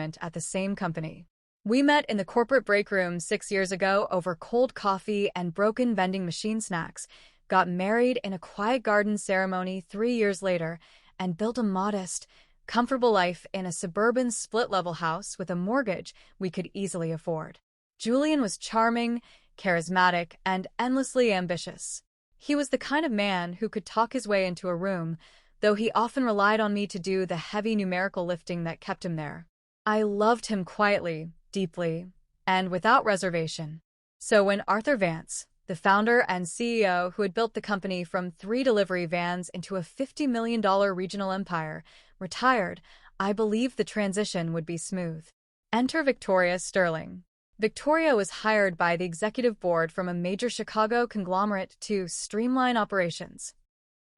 at the same company. We met in the corporate break room 6 years ago over cold coffee and broken vending machine snacks, got married in a quiet garden ceremony 3 years later, and built a modest, comfortable life in a suburban split-level house with a mortgage we could easily afford. Julian was charming, charismatic, and endlessly ambitious. He was the kind of man who could talk his way into a room, though he often relied on me to do the heavy numerical lifting that kept him there. I loved him quietly, deeply, and without reservation. So when Arthur Vance, the founder and CEO who had built the company from 3 delivery vans into a $50 million regional empire, retired, I believed the transition would be smooth. Enter Victoria Sterling. Victoria was hired by the executive board from a major Chicago conglomerate to streamline operations.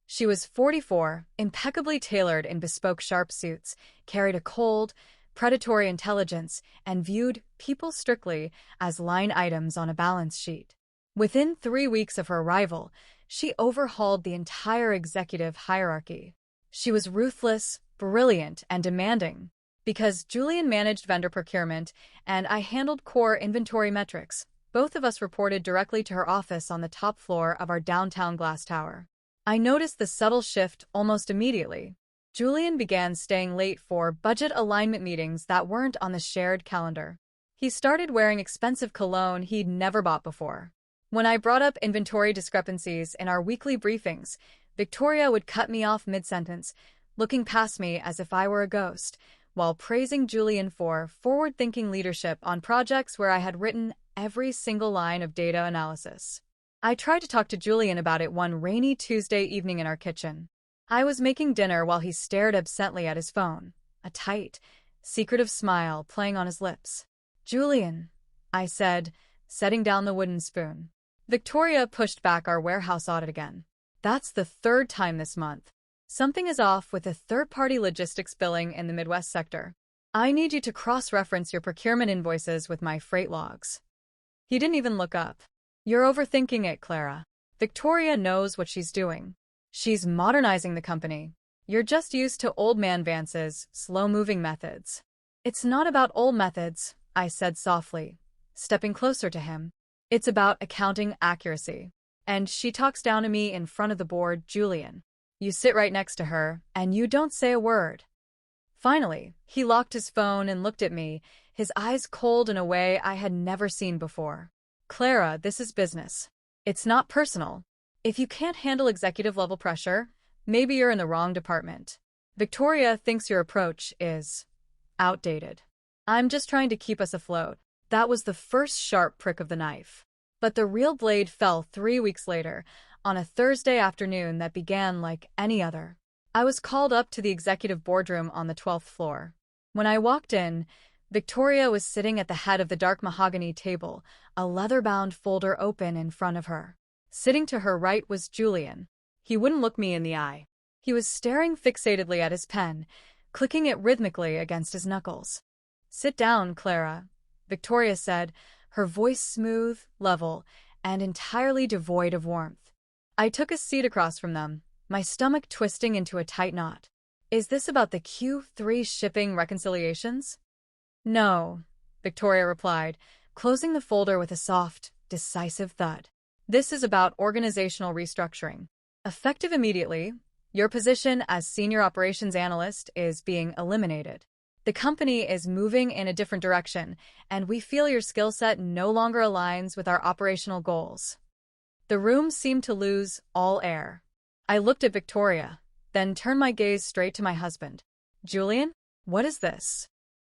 She was 44, impeccably tailored in bespoke sharp suits, carried a cold, predatory intelligence, and viewed people strictly as line items on a balance sheet. Within 3 weeks of her arrival, she overhauled the entire executive hierarchy. She was ruthless, brilliant, and demanding. Because Julian managed vendor procurement and I handled core inventory metrics, both of us reported directly to her office on the top floor of our downtown glass tower. I noticed the subtle shift almost immediately. Julian began staying late for budget alignment meetings that weren't on the shared calendar. He started wearing expensive cologne he'd never bought before. When I brought up inventory discrepancies in our weekly briefings, Victoria would cut me off mid-sentence, looking past me as if I were a ghost, while praising Julian for forward-thinking leadership on projects where I had written every single line of data analysis. I tried to talk to Julian about it one rainy Tuesday evening in our kitchen. I was making dinner while he stared absently at his phone, a tight, secretive smile playing on his lips. "Julian," I said, setting down the wooden spoon. Victoria pushed back our warehouse audit again. "That's the 3rd time this month. Something is off with the third-party logistics billing in the Midwest sector. I need you to cross-reference your procurement invoices with my freight logs." He didn't even look up. "You're overthinking it, Clara. Victoria knows what she's doing. She's modernizing the company. You're just used to old man Vance's slow-moving methods." "It's not about old methods," I said softly, stepping closer to him. "It's about accounting accuracy." And she talks down to me in front of the board, "Julian. You sit right next to her, and you don't say a word." Finally, he locked his phone and looked at me, his eyes cold in a way I had never seen before. "Clara, this is business. It's not personal. If you can't handle executive-level pressure, maybe you're in the wrong department. Victoria thinks your approach is outdated. I'm just trying to keep us afloat." That was the first sharp prick of the knife. But the real blade fell 3 weeks later, on a Thursday afternoon that began like any other. I was called up to the executive boardroom on the 12th floor. When I walked in, Victoria was sitting at the head of the dark mahogany table, a leather-bound folder open in front of her. Sitting to her right was Julian. He wouldn't look me in the eye. He was staring fixatedly at his pen, clicking it rhythmically against his knuckles. "Sit down, Clara," Victoria said, her voice smooth, level, and entirely devoid of warmth. I took a seat across from them, my stomach twisting into a tight knot. "Is this about the Q3 shipping reconciliations?" "No," Victoria replied, closing the folder with a soft, decisive thud. "This is about organizational restructuring. Effective immediately, your position as senior operations analyst is being eliminated. The company is moving in a different direction, and we feel your skill set no longer aligns with our operational goals." The room seemed to lose all air. I looked at Victoria, then turned my gaze straight to my husband. "Julian, what is this?"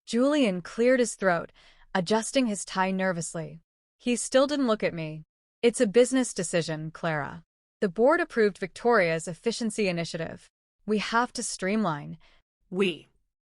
Julian cleared his throat, adjusting his tie nervously. He still didn't look at me. "It's a business decision, Clara. The board approved Victoria's efficiency initiative. We have to streamline."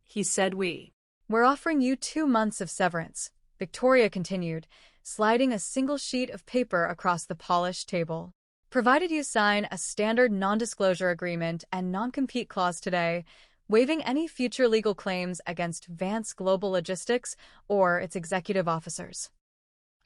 He said we. "We're offering you 2 months of severance," Victoria continued, sliding a single sheet of paper across the polished table. "Provided you sign a standard non-disclosure agreement and non-compete clause today, waiving any future legal claims against Vance Global Logistics or its executive officers."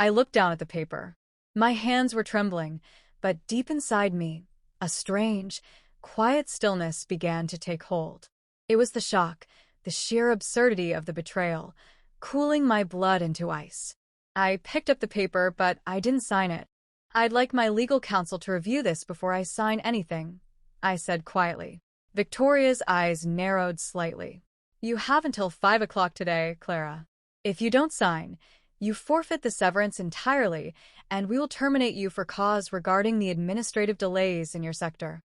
I looked down at the paper. My hands were trembling, but deep inside me, a strange, quiet stillness began to take hold. It was the shock, the sheer absurdity of the betrayal, cooling my blood into ice. I picked up the paper, but I didn't sign it. "I'd like my legal counsel to review this before I sign anything," I said quietly. Victoria's eyes narrowed slightly. "You have until 5 o'clock today, Clara. If you don't sign, you forfeit the severance entirely, and we will terminate you for cause regarding the administrative delays in your sector."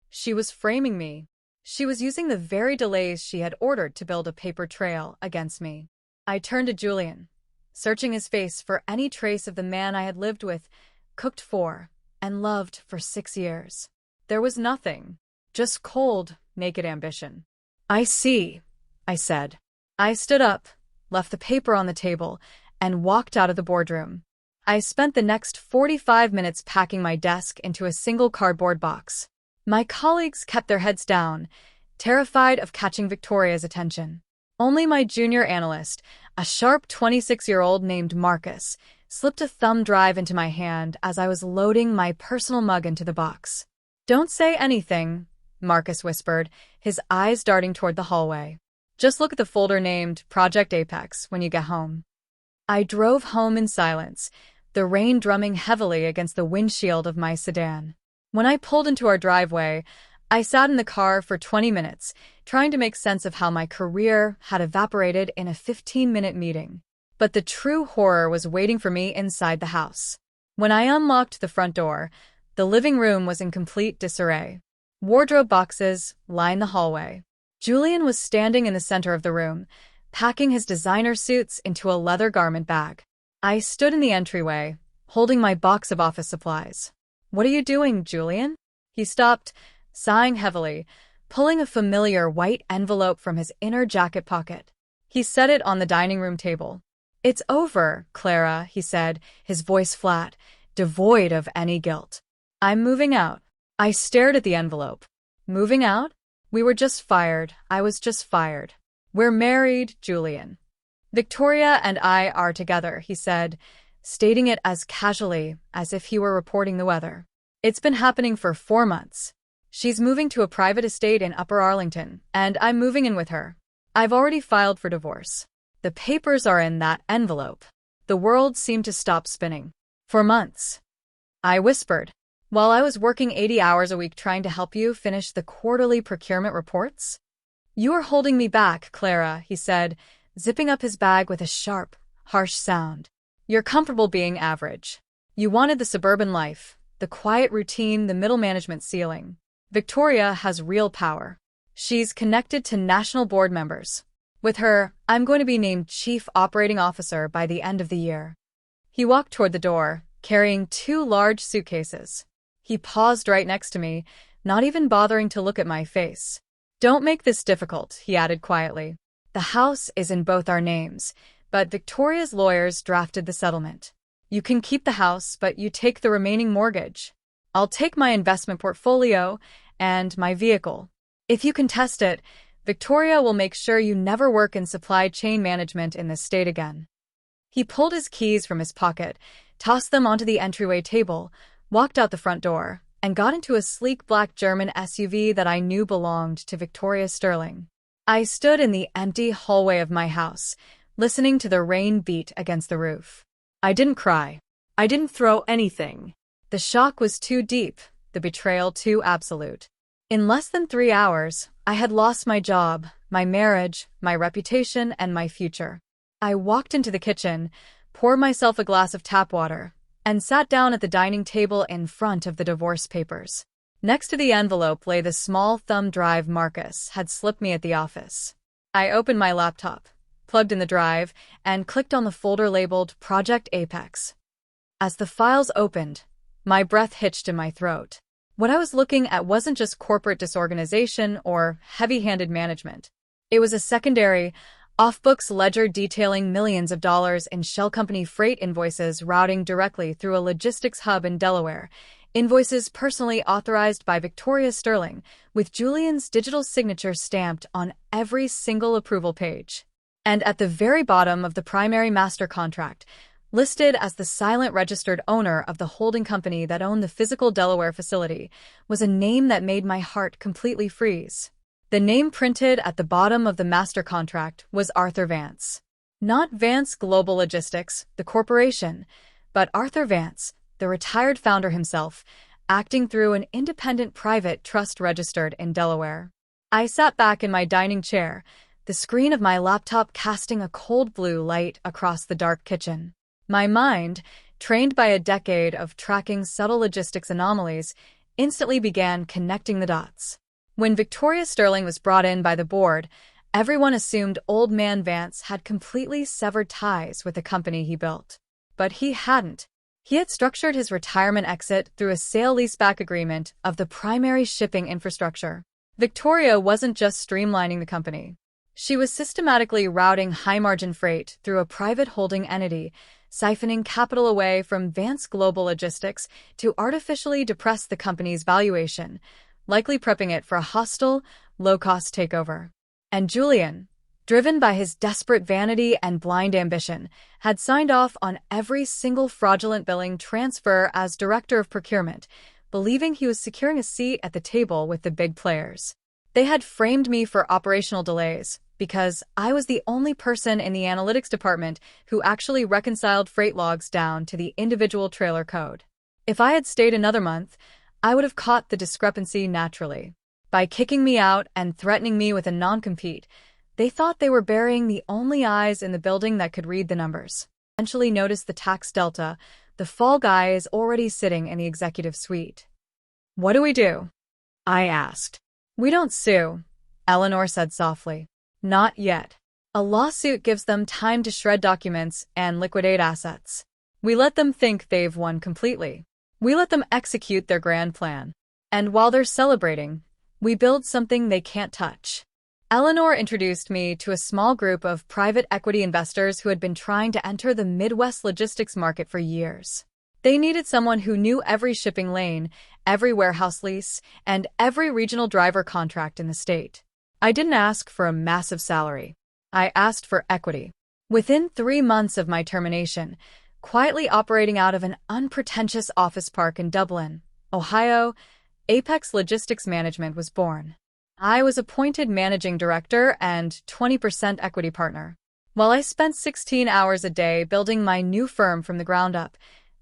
She was framing me. She was using the very delays she had ordered to build a paper trail against me. I turned to Julian, searching his face for any trace of the man I had lived with, cooked for, and loved for 6 years. There was nothing, just cold, naked ambition. "I see," I said. I stood up, left the paper on the table, and walked out of the boardroom. I spent the next 45 minutes packing my desk into a single cardboard box. My colleagues kept their heads down, terrified of catching Victoria's attention. Only my junior analyst, a sharp 26-year-old named Marcus, slipped a thumb drive into my hand as I was loading my personal mug into the box. "Don't say anything," Marcus whispered, his eyes darting toward the hallway. "Just look at the folder named Project Apex when you get home." I drove home in silence, the rain drumming heavily against the windshield of my sedan. When I pulled into our driveway, I sat in the car for 20 minutes, trying to make sense of how my career had evaporated in a 15-minute meeting. But the true horror was waiting for me inside the house. When I unlocked the front door, the living room was in complete disarray. Wardrobe boxes lined the hallway. Julian was standing in the center of the room, packing his designer suits into a leather garment bag. I stood in the entryway, holding my box of office supplies. "What are you doing, Julian?" He stopped, sighing heavily, pulling a familiar white envelope from his inner jacket pocket. He set it on the dining room table. "It's over, Clara," he said, his voice flat, devoid of any guilt. "I'm moving out." I stared at the envelope. "Moving out? We were just fired. I was just fired." "We're married, Julian. Victoria and I are together," he said, stating it as casually as if he were reporting the weather. "It's been happening for 4 months. She's moving to a private estate in Upper Arlington, and I'm moving in with her. I've already filed for divorce. The papers are in that envelope." The world seemed to stop spinning. "For months," I whispered, "while I was working 80 hours a week trying to help you finish the quarterly procurement reports?" "You are holding me back, Clara," he said, zipping up his bag with a sharp, harsh sound. "You're comfortable being average. You wanted the suburban life, the quiet routine, the middle management ceiling. Victoria has real power. She's connected to national board members. With her, I'm going to be named Chief Operating Officer by the end of the year." He walked toward the door, carrying 2 large suitcases. He paused right next to me, not even bothering to look at my face. "Don't make this difficult," he added quietly. "The house is in both our names, but Victoria's lawyers drafted the settlement. You can keep the house, but you take the remaining mortgage. I'll take my investment portfolio and my vehicle. If you contest it, Victoria will make sure you never work in supply chain management in this state again." He pulled his keys from his pocket, tossed them onto the entryway table, walked out the front door, and got into a sleek black German SUV that I knew belonged to Victoria Sterling. I stood in the empty hallway of my house, listening to the rain beat against the roof. I didn't cry. I didn't throw anything. The shock was too deep, the betrayal too absolute. In less than 3 hours, I had lost my job, my marriage, my reputation, and my future. I walked into the kitchen, poured myself a glass of tap water, and sat down at the dining table in front of the divorce papers. Next to the envelope lay the small thumb drive Marcus had slipped me at the office. I opened my laptop, plugged in the drive, and clicked on the folder labeled Project Apex. As the files opened, my breath hitched in my throat. What I was looking at wasn't just corporate disorganization or heavy-handed management. It was a secondary, off-books ledger detailing millions of dollars in shell company freight invoices routing directly through a logistics hub in Delaware, invoices personally authorized by Victoria Sterling, with Julian's digital signature stamped on every single approval page. And at the very bottom of the primary master contract, listed as the silent registered owner of the holding company that owned the physical Delaware facility, was a name that made my heart completely freeze. The name printed at the bottom of the master contract was Arthur Vance. Not Vance Global Logistics, the corporation, but Arthur Vance, the retired founder himself, acting through an independent private trust registered in Delaware. I sat back in my dining chair, the screen of my laptop casting a cold blue light across the dark kitchen. My mind, trained by a decade of tracking subtle logistics anomalies, instantly began connecting the dots. When Victoria Sterling was brought in by the board, everyone assumed Old Man Vance had completely severed ties with the company he built. But he hadn't. He had structured his retirement exit through a sale-leaseback agreement of the primary shipping infrastructure. Victoria wasn't just streamlining the company. She was systematically routing high-margin freight through a private holding entity, siphoning capital away from Vance Global Logistics to artificially depress the company's valuation, likely prepping it for a hostile, low-cost takeover. And Julian, driven by his desperate vanity and blind ambition, had signed off on every single fraudulent billing transfer as director of procurement, believing he was securing a seat at the table with the big players. They had framed me for operational delays because I was the only person in the analytics department who actually reconciled freight logs down to the individual trailer code. If I had stayed another month, I would have caught the discrepancy naturally. By kicking me out and threatening me with a non-compete, they thought they were burying the only eyes in the building that could read the numbers. Eventually noticed the tax delta. The fall guy is already sitting in the executive suite. "What do we do?" I asked. "We don't sue," Eleanor said softly. "Not yet. A lawsuit gives them time to shred documents and liquidate assets. We let them think they've won completely. We let them execute their grand plan. And while they're celebrating, we build something they can't touch." Eleanor introduced me to a small group of private equity investors who had been trying to enter the Midwest logistics market for years. They needed someone who knew every shipping lane, every warehouse lease, and every regional driver contract in the state. I didn't ask for a massive salary. I asked for equity. Within 3 months of my termination, quietly operating out of an unpretentious office park in Dublin, Ohio, Apex Logistics Management was born. I was appointed managing director and 20% equity partner. While I spent 16 hours a day building my new firm from the ground up,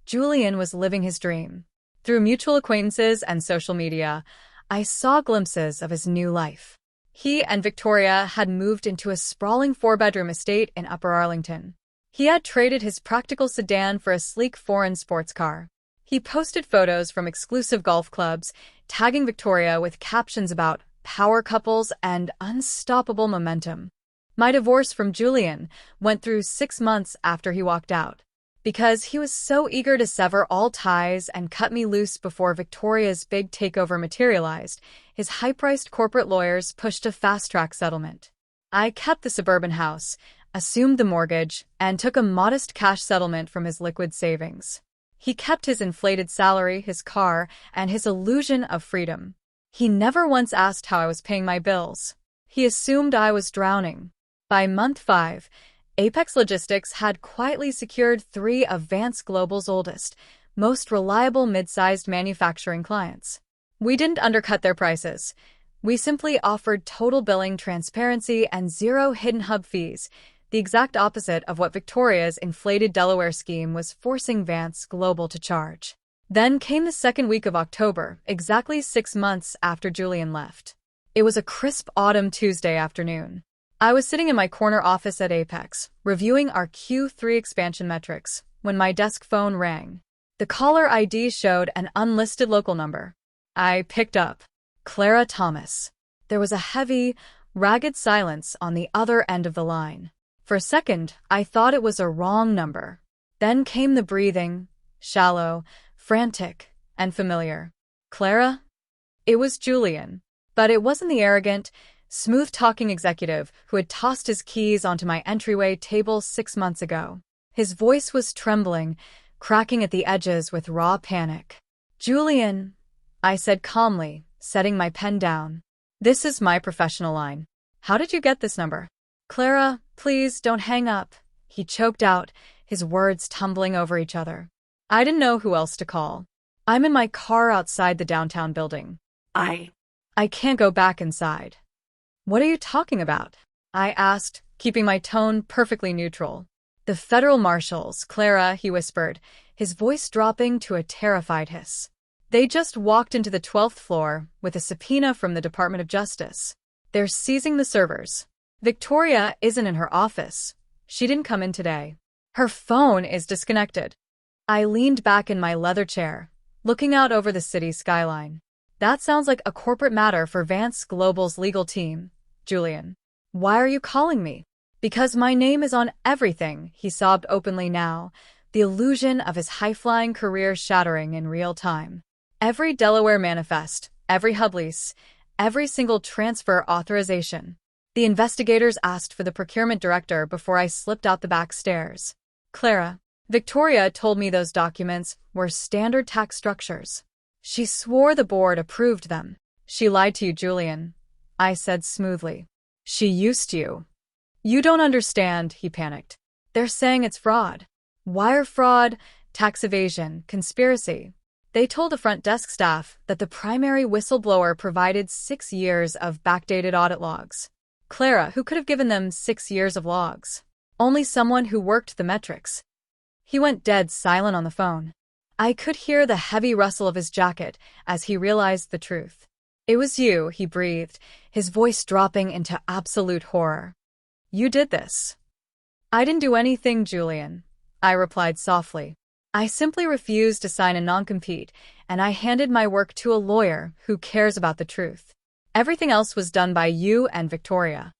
Julian was living his dream. Through mutual acquaintances and social media, I saw glimpses of his new life. He and Victoria had moved into a sprawling 4-bedroom estate in Upper Arlington. He had traded his practical sedan for a sleek foreign sports car. He posted photos from exclusive golf clubs, tagging Victoria with captions about power couples and unstoppable momentum. My divorce from Julian went through 6 months after he walked out. Because he was so eager to sever all ties and cut me loose before Victoria's big takeover materialized, his high-priced corporate lawyers pushed a fast-track settlement. I kept the suburban house, assumed the mortgage, and took a modest cash settlement from his liquid savings. He kept his inflated salary, his car, and his illusion of freedom. He never once asked how I was paying my bills. He assumed I was drowning. By month 5, Apex Logistics had quietly secured 3 of Vance Global's oldest, most reliable mid-sized manufacturing clients. We didn't undercut their prices. We simply offered total billing transparency and 0 hidden hub fees, the exact opposite of what Victoria's inflated Delaware scheme was forcing Vance Global to charge. Then came the second week of October, exactly 6 months after Julian left. It was a crisp autumn Tuesday afternoon. I was sitting in my corner office at Apex, reviewing our Q3 expansion metrics, when my desk phone rang. The caller ID showed an unlisted local number. I picked up. Clara Thomas. There was a heavy, ragged silence on the other end of the line. For a second, I thought it was a wrong number. Then came the breathing, shallow, frantic, and familiar. "Clara?" It was Julian. But it wasn't the arrogant, smooth-talking executive who had tossed his keys onto my entryway table 6 months ago. His voice was trembling, cracking at the edges with raw panic. "Julian," I said calmly, setting my pen down. "This is my professional line. How did you get this number?" "Clara, please don't hang up," he choked out, his words tumbling over each other. I didn't know who else to call. "I'm in my car outside the downtown building. I can't go back inside." What are you talking about? I asked, keeping my tone perfectly neutral. The federal marshals, Clara, he whispered, his voice dropping to a terrified hiss. They just walked into the 12th floor with a subpoena from the Department of Justice. They're seizing the servers. Victoria isn't in her office. She didn't come in today. Her phone is disconnected. I leaned back in my leather chair, looking out over the city skyline. That sounds like a corporate matter for Vance Global's legal team, Julian. Why are you calling me? Because my name is on everything, he sobbed openly now, the illusion of his high-flying career shattering in real time. Every Delaware manifest, every hub lease, every single transfer authorization. The investigators asked for the procurement director before I slipped out the back stairs. Clara, Victoria told me those documents were standard tax structures. She swore the board approved them. She lied to you, Julian, I said smoothly. She used you. You don't understand, he panicked. They're saying it's fraud. Wire fraud, tax evasion, conspiracy. They told the front desk staff that the primary whistleblower provided 6 years of backdated audit logs. Clara, who could have given them 6 years of logs? Only someone who worked the metrics. He went dead silent on the phone. I could hear the heavy rustle of his jacket as he realized the truth. It was you, he breathed, his voice dropping into absolute horror. You did this. I didn't do anything, Julian, I replied softly. I simply refused to sign a non-compete, and I handed my work to a lawyer who cares about the truth. Everything else was done by you and Victoria.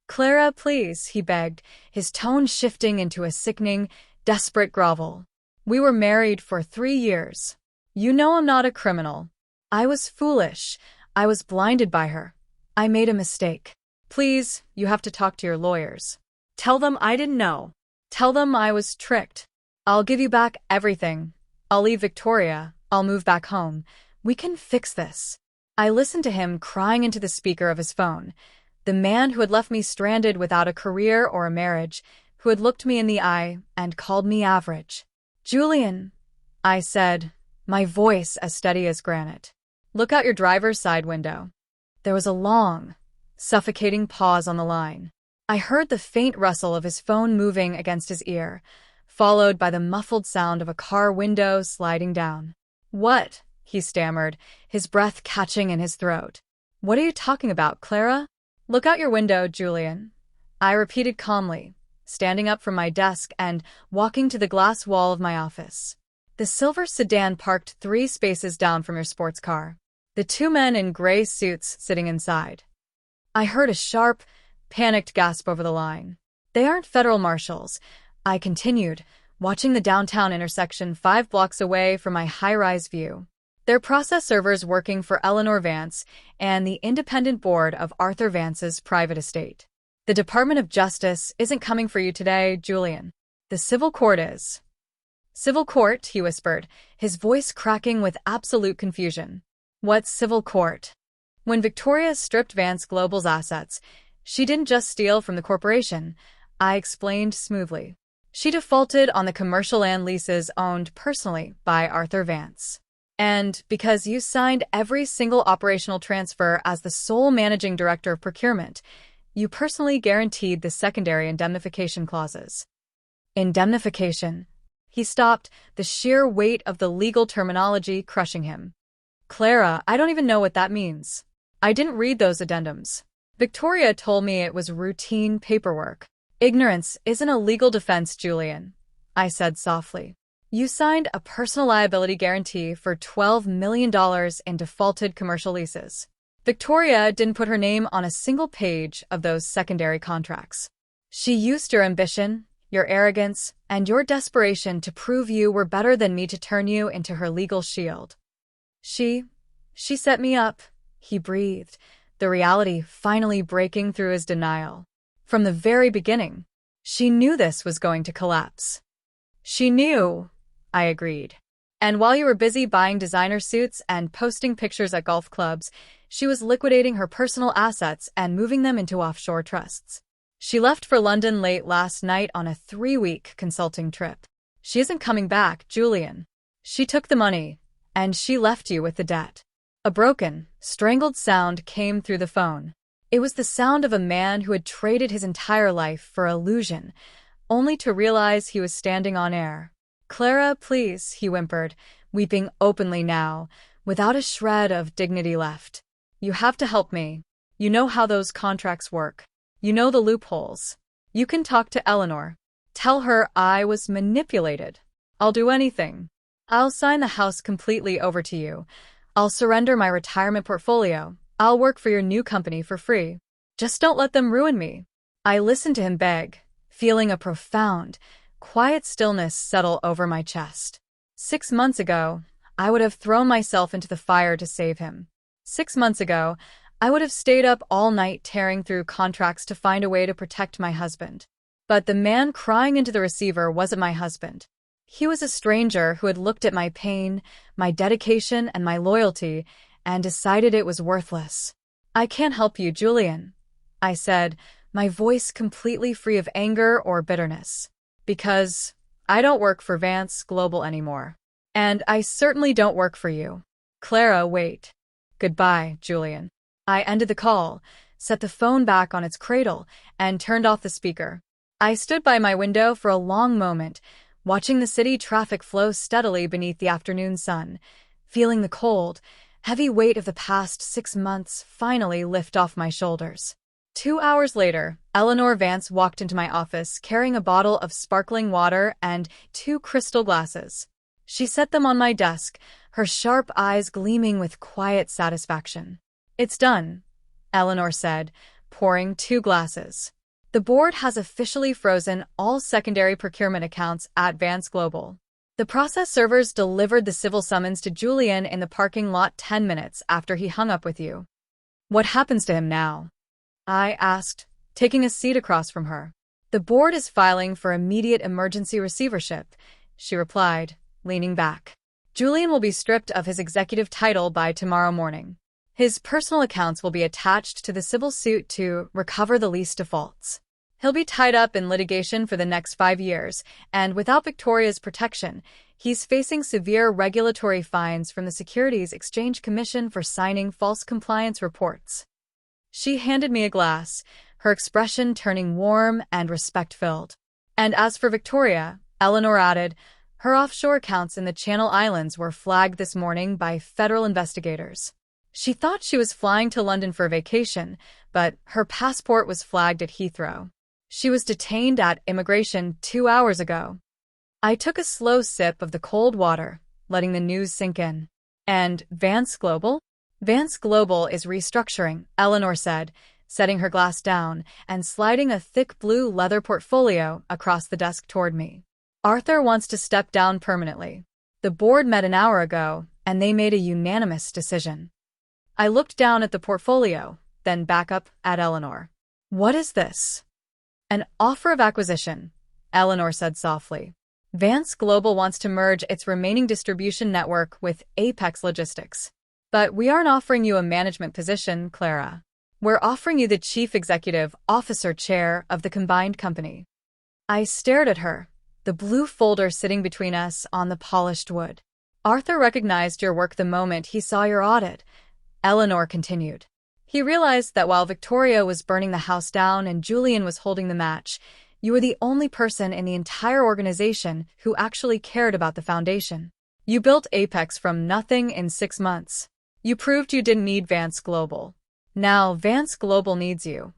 Clara, please, he begged, his tone shifting into a sickening, desperate grovel. We were married for 3 years. You know I'm not a criminal. I was foolish. I was blinded by her. I made a mistake. Please, you have to talk to your lawyers. Tell them I didn't know. Tell them I was tricked. I'll give you back everything. I'll leave Victoria. I'll move back home. We can fix this. I listened to him crying into the speaker of his phone. The man who had left me stranded without a career or a marriage, who had looked me in the eye and called me average. Julian, I said, my voice as steady as granite. Look out your driver's side window. There was a long, suffocating pause on the line. I heard the faint rustle of his phone moving against his ear, followed by the muffled sound of a car window sliding down. What? He stammered, his breath catching in his throat. What are you talking about, Clara? Look out your window, Julian, I repeated calmly, standing up from my desk and walking to the glass wall of my office. The silver sedan parked 3 spaces down from your sports car. The 2 men in gray suits sitting inside. I heard a sharp, panicked gasp over the line. They aren't federal marshals, I continued, watching the downtown intersection 5 blocks away from my high-rise view. They're process servers working for Eleanor Vance and the independent board of Arthur Vance's private estate. The Department of Justice isn't coming for you today, Julian. The civil court is. Civil court, he whispered, his voice cracking with absolute confusion. What civil court? When Victoria stripped Vance Global's assets, she didn't just steal from the corporation, I explained smoothly. She defaulted on the commercial land leases owned personally by Arthur Vance. And because you signed every single operational transfer as the sole managing director of procurement, you personally guaranteed the secondary indemnification clauses. Indemnification. He stopped, the sheer weight of the legal terminology crushing him. Clara, I don't even know what that means. I didn't read those addendums. Victoria told me it was routine paperwork. Ignorance isn't a legal defense, Julian, I said softly. You signed a personal liability guarantee for $12 million in defaulted commercial leases. Victoria didn't put her name on a single page of those secondary contracts. She used your ambition, your arrogance, and your desperation to prove you were better than me to turn you into her legal shield. She set me up, he breathed, the reality finally breaking through his denial. From the very beginning, she knew this was going to collapse. She knew, I agreed. And while you were busy buying designer suits and posting pictures at golf clubs, she was liquidating her personal assets and moving them into offshore trusts. She left for London late last night on a 3-week consulting trip. She isn't coming back, Julian. She took the money, and she left you with the debt. A broken, strangled sound came through the phone. It was the sound of a man who had traded his entire life for illusion, only to realize he was standing on air. "Clara, please," he whimpered, weeping openly now, without a shred of dignity left. "You have to help me. You know how those contracts work. You know the loopholes. You can talk to Eleanor. Tell her I was manipulated. I'll do anything. I'll sign the house completely over to you. I'll surrender my retirement portfolio. I'll work for your new company for free. Just don't let them ruin me." I listened to him beg, feeling a profound, quiet stillness settle over my chest. 6 months ago, I would have thrown myself into the fire to save him. 6 months ago, I would have stayed up all night tearing through contracts to find a way to protect my husband. But the man crying into the receiver wasn't my husband. He was a stranger who had looked at my pain, my dedication, and my loyalty, and decided it was worthless. "I can't help you, Julian," I said, my voice completely free of anger or bitterness. "Because I don't work for Vance Global anymore. And I certainly don't work for you." "Clara, wait." "Goodbye, Julian." I ended the call, set the phone back on its cradle, and turned off the speaker. I stood by my window for a long moment, watching the city traffic flow steadily beneath the afternoon sun, feeling the cold, heavy weight of the past 6 months finally lift off my shoulders. 2 hours later, Eleanor Vance walked into my office carrying a bottle of sparkling water and 2 crystal glasses. She set them on my desk, her sharp eyes gleaming with quiet satisfaction. "It's done," Eleanor said, pouring 2 glasses. "The board has officially frozen all secondary procurement accounts at Vance Global. The process servers delivered the civil summons to Julian in the parking lot 10 minutes after he hung up with you." "What happens to him now?" I asked, taking a seat across from her. "The board is filing for immediate emergency receivership," she replied, leaning back. "Julian will be stripped of his executive title by tomorrow morning. His personal accounts will be attached to the civil suit to recover the lease defaults. He'll be tied up in litigation for the next 5 years, and without Victoria's protection, he's facing severe regulatory fines from the Securities Exchange Commission for signing false compliance reports." She handed me a glass, her expression turning warm and respect-filled. "And as for Victoria," Eleanor added, "her offshore accounts in the Channel Islands were flagged this morning by federal investigators. She thought she was flying to London for a vacation, but her passport was flagged at Heathrow. She was detained at immigration 2 hours ago." I took a slow sip of the cold water, letting the news sink in. "And Vance Global?" "Vance Global is restructuring," Eleanor said, setting her glass down and sliding a thick blue leather portfolio across the desk toward me. "Arthur wants to step down permanently. The board met an hour ago, and they made a unanimous decision." I looked down at the portfolio, then back up at Eleanor. "What is this?" "An offer of acquisition," Eleanor said softly. "Vance Global wants to merge its remaining distribution network with Apex Logistics. But we aren't offering you a management position, Clara. We're offering you the Chief Executive Officer chair of the combined company." I stared at her, the blue folder sitting between us on the polished wood. "Arthur recognized your work the moment he saw your audit," Eleanor continued. "He realized that while Victoria was burning the house down and Julian was holding the match, you were the only person in the entire organization who actually cared about the foundation. You built Apex from nothing in 6 months. You proved you didn't need Vance Global. Now Vance Global needs you."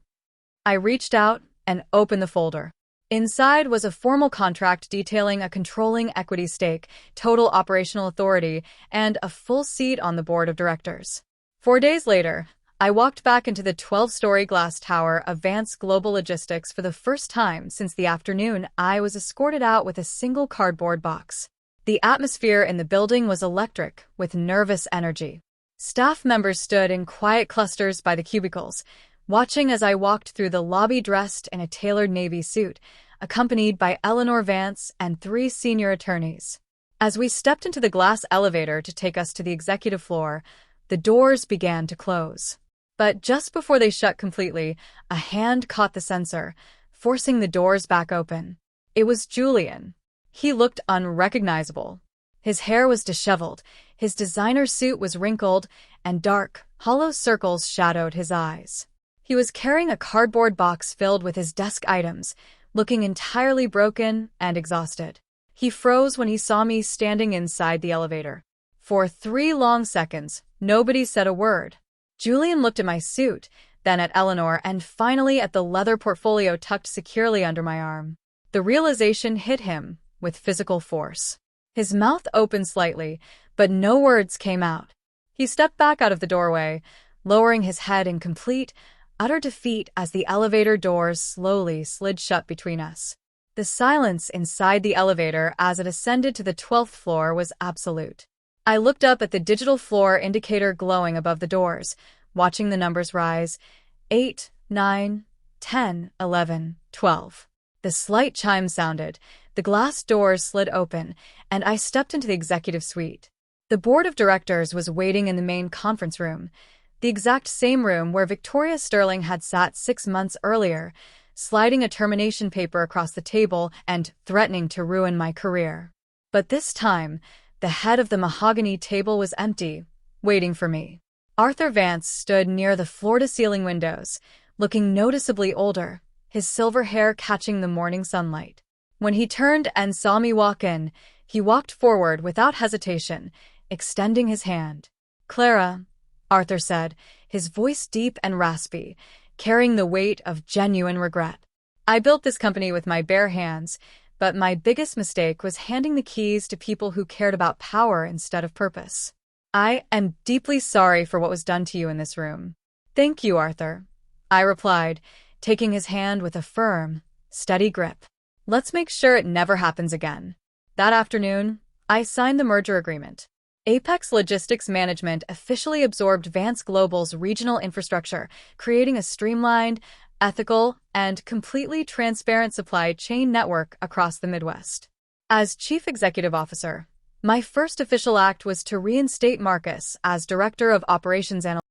I reached out and opened the folder. Inside was a formal contract detailing a controlling equity stake, total operational authority, and a full seat on the board of directors. 4 days later, I walked back into the 12-story glass tower of Vance Global Logistics for the first time since the afternoon I was escorted out with a single cardboard box. The atmosphere in the building was electric, with nervous energy. Staff members stood in quiet clusters by the cubicles, watching as I walked through the lobby dressed in a tailored navy suit, accompanied by Eleanor Vance and 3 senior attorneys. As we stepped into the glass elevator to take us to the executive floor, the doors began to close. But just before they shut completely, a hand caught the sensor, forcing the doors back open. It was Julian. He looked unrecognizable. His hair was disheveled, his designer suit was wrinkled, and dark, hollow circles shadowed his eyes. He was carrying a cardboard box filled with his desk items, looking entirely broken and exhausted. He froze when he saw me standing inside the elevator. For 3 long seconds, nobody said a word. Julian looked at my suit, then at Eleanor, and finally at the leather portfolio tucked securely under my arm. The realization hit him with physical force. His mouth opened slightly, but no words came out. He stepped back out of the doorway, lowering his head in complete, utter defeat as the elevator doors slowly slid shut between us. The silence inside the elevator as it ascended to the 12th floor was absolute. I looked up at the digital floor indicator glowing above the doors, watching the numbers rise. 8, 9, 10, 11, 12. The slight chime sounded, the glass doors slid open, and I stepped into the executive suite. The board of directors was waiting in the main conference room, the exact same room where Victoria Sterling had sat 6 months earlier, sliding a termination paper across the table and threatening to ruin my career. But this time, the head of the mahogany table was empty, waiting for me. Arthur Vance stood near the floor-to-ceiling windows, looking noticeably older, his silver hair catching the morning sunlight. When he turned and saw me walk in, he walked forward without hesitation, extending his hand. "Clara," Arthur said, his voice deep and raspy, carrying the weight of genuine regret. "I built this company with my bare hands, but my biggest mistake was handing the keys to people who cared about power instead of purpose. I am deeply sorry for what was done to you in this room." "Thank you, Arthur," I replied, taking his hand with a firm, steady grip. "Let's make sure it never happens again." That afternoon, I signed the merger agreement. Apex Logistics Management officially absorbed Vance Global's regional infrastructure, creating a streamlined, ethical, and completely transparent supply chain network across the Midwest. As Chief Executive Officer, my first official act was to reinstate Marcus as Director of Operations Analytics.